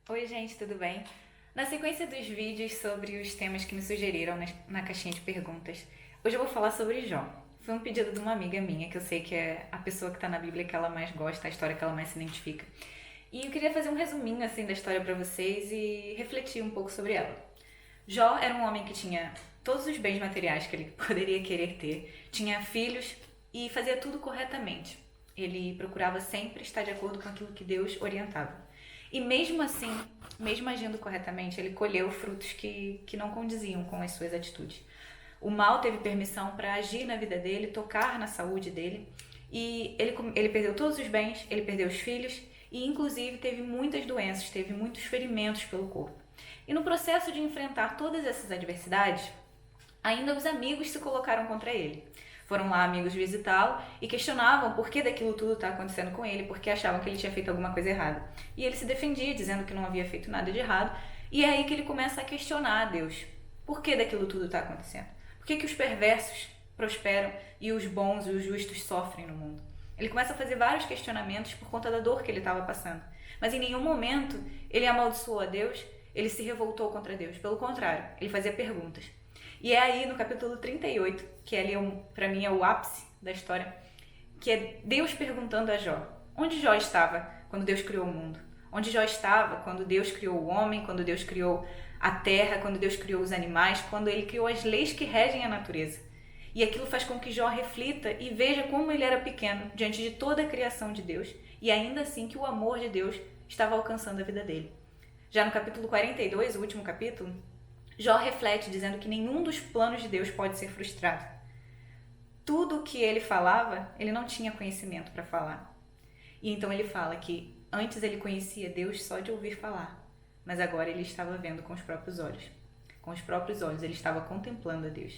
Oi gente, tudo bem? Na sequência dos vídeos sobre os temas que me sugeriram na caixinha de perguntas, hoje eu vou falar sobre Jó. Foi um pedido de uma amiga minha, que eu sei que é a pessoa que está na Bíblia que ela mais gosta, a história que ela mais se identifica. E eu queria fazer um resuminho assim da história para vocês e refletir um pouco sobre ela. Jó era um homem que tinha todos os bens materiais que ele poderia querer ter, tinha filhos e fazia tudo corretamente. Ele procurava sempre estar de acordo com aquilo que Deus orientava. E mesmo assim, mesmo agindo corretamente, ele colheu frutos que não condiziam com as suas atitudes. O mal teve permissão para agir na vida dele, tocar na saúde dele. E ele perdeu todos os bens, ele perdeu os filhos e inclusive teve muitas doenças, teve muitos ferimentos pelo corpo. E no processo de enfrentar todas essas adversidades, ainda os amigos se colocaram contra ele. Foram lá amigos visitá-lo e questionavam por que daquilo tudo está acontecendo com ele, porque achavam que ele tinha feito alguma coisa errada. E ele se defendia, dizendo que não havia feito nada de errado. E é aí que ele começa a questionar a Deus. Por que daquilo tudo está acontecendo? Por que os perversos prosperam e os bons e os justos sofrem no mundo? Ele começa a fazer vários questionamentos por conta da dor que ele estava passando. Mas em nenhum momento ele amaldiçoou a Deus, ele se revoltou contra Deus. Pelo contrário, ele fazia perguntas. E é aí no capítulo 38, que ali para mim é o ápice da história, que é Deus perguntando a Jó: onde Jó estava quando Deus criou o mundo? Onde Jó estava quando Deus criou o homem, quando Deus criou a terra, quando Deus criou os animais, quando ele criou as leis que regem a natureza? E aquilo faz com que Jó reflita e veja como ele era pequeno diante de toda a criação de Deus e ainda assim que o amor de Deus estava alcançando a vida dele. Já no capítulo 42, o último capítulo, Jó reflete dizendo que nenhum dos planos de Deus pode ser frustrado. Tudo o que ele falava, ele não tinha conhecimento para falar. E então ele fala que antes ele conhecia Deus só de ouvir falar, mas agora ele estava vendo com os próprios olhos. Com os próprios olhos, ele estava contemplando a Deus.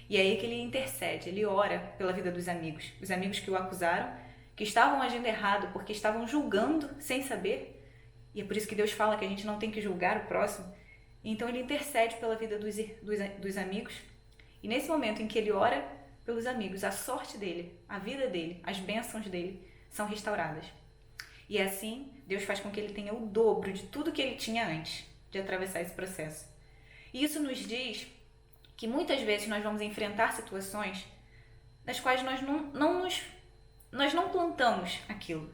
E é aí que ele intercede, ele ora pela vida dos amigos. Os amigos que o acusaram, que estavam agindo errado porque estavam julgando sem saber. E é por isso que Deus fala que a gente não tem que julgar o próximo. Então ele intercede pela vida dos amigos. E nesse momento em que ele ora pelos amigos, a sorte dele, a vida dele, as bênçãos dele são restauradas. E assim, Deus faz com que ele tenha o dobro de tudo que ele tinha antes de atravessar esse processo. E isso nos diz que muitas vezes nós vamos enfrentar situações nas quais nós não plantamos aquilo.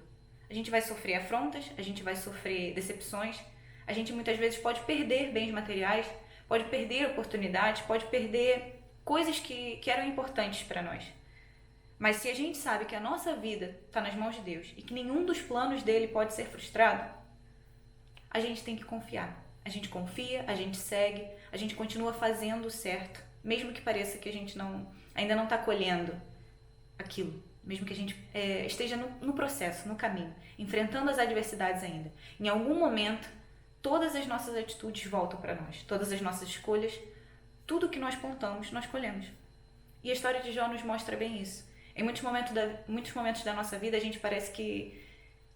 A gente vai sofrer afrontas, a gente vai sofrer decepções, a gente muitas vezes pode perder bens materiais, pode perder oportunidades, pode perder coisas que eram importantes para nós. Mas se a gente sabe que a nossa vida está nas mãos de Deus e que nenhum dos planos dele pode ser frustrado, a gente tem que confiar. A gente confia, a gente segue, a gente continua fazendo o certo, mesmo que pareça que a gente ainda não está colhendo aquilo. Mesmo que a gente esteja no processo, no caminho, enfrentando as adversidades ainda. Em algum momento, todas as nossas atitudes voltam para nós. Todas as nossas escolhas, tudo que nós plantamos, nós colhemos. E a história de Jó nos mostra bem isso. Em muitos momentos da nossa vida, a gente parece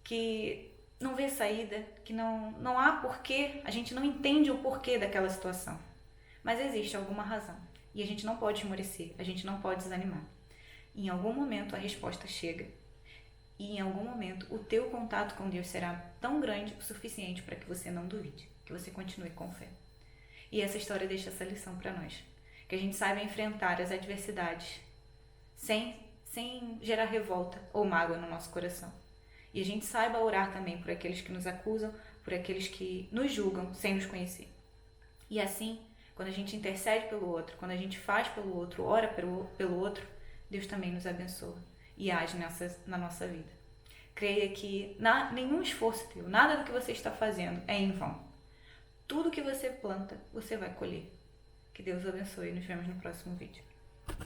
que não vê saída, que não há porquê, a gente não entende o porquê daquela situação. Mas existe alguma razão. E a gente não pode esmorecer, a gente não pode desanimar. Em algum momento a resposta chega. E em algum momento o teu contato com Deus será tão grande o suficiente para que você não duvide, que você continue com fé. E essa história deixa essa lição para nós. Que a gente saiba enfrentar as adversidades sem gerar revolta ou mágoa no nosso coração. E a gente saiba orar também por aqueles que nos acusam, por aqueles que nos julgam sem nos conhecer. E assim, quando a gente intercede pelo outro, quando a gente faz pelo outro, ora pelo outro, Deus também nos abençoa e age na nossa vida. Creia que nenhum esforço teu, nada do que você está fazendo é em vão. Tudo que você planta, você vai colher. Que Deus o abençoe e nos vemos no próximo vídeo.